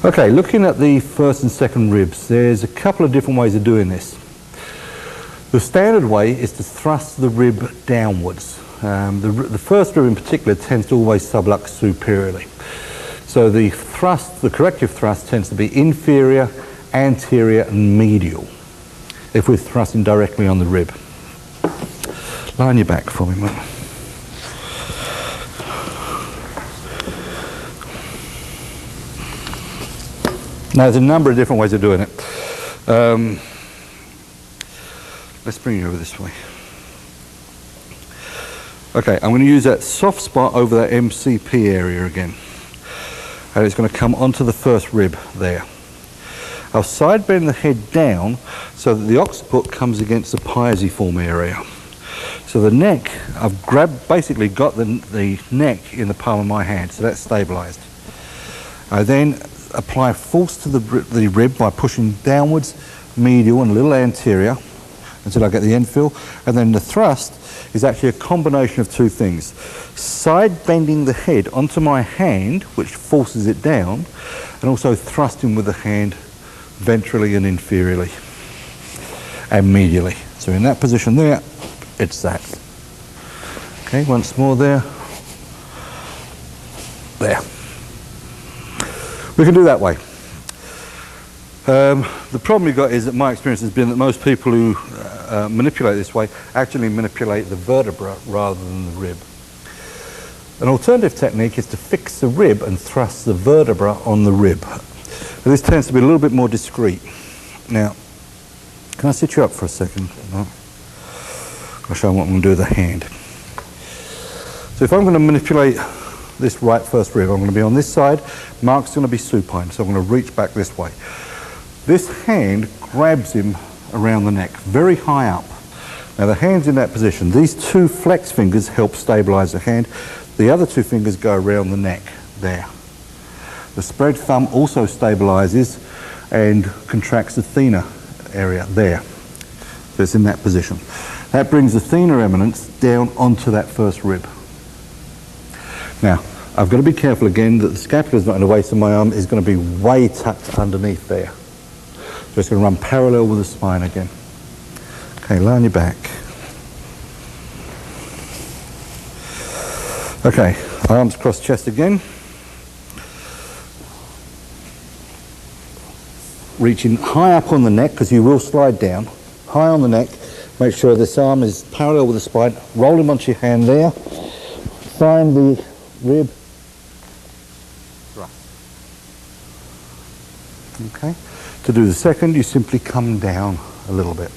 Okay, looking at the first and second ribs, there's a couple of different ways of doing this. The standard way is to thrust the rib downwards. The first rib in particular tends to always sublux superiorly. So the corrective thrust tends to be inferior, anterior and medial if we're thrusting directly on the rib. Lie on your back for me, mate. Now, there's a number of different ways of doing it. Let's bring you over this way. Okay, I'm going to use that soft spot over that MCP area again. And it's going to come onto the first rib there. I'll side bend the head down so that the occiput comes against the pieziform area. So the neck, I've basically got the neck in the palm of my hand, so that's stabilized. I then apply force to the rib by pushing downwards, medial and a little anterior until I get the end feel, and then the thrust is actually a combination of two things. Side bending the head onto my hand, which forces it down, and also thrusting with the hand ventrally and inferiorly and medially. So in that position there, it's that. Okay, once more there. There. We can do that way. The problem we've got is that my experience has been that most people who manipulate this way actually manipulate the vertebra rather than the rib. An alternative technique is to fix the rib and thrust the vertebra on the rib. And this tends to be a little bit more discreet. Now, can I sit you up for a second? No? I'll show you what I'm going to do with the hand. So if I'm going to manipulate this right first rib, I'm going to be on this side, Mark's going to be supine, so I'm going to reach back this way. This hand grabs him around the neck, very high up. Now the hand's in that position. These two flex fingers help stabilize the hand. The other two fingers go around the neck, there. The spread thumb also stabilizes and contracts the thenar area, there. So it's in that position. That brings the thenar eminence down onto that first rib. Now, I've got to be careful again that the scapula is not in the waist of my arm, is going to be way tucked underneath there. So it's going to run parallel with the spine again. Okay, lie on your back. Okay, arms cross chest again. Reaching high up on the neck, because you will slide down. High on the neck. Make sure this arm is parallel with the spine. Roll him onto your hand there. Find the rib. Thrust. Okay. To do the second, you simply come down a little bit.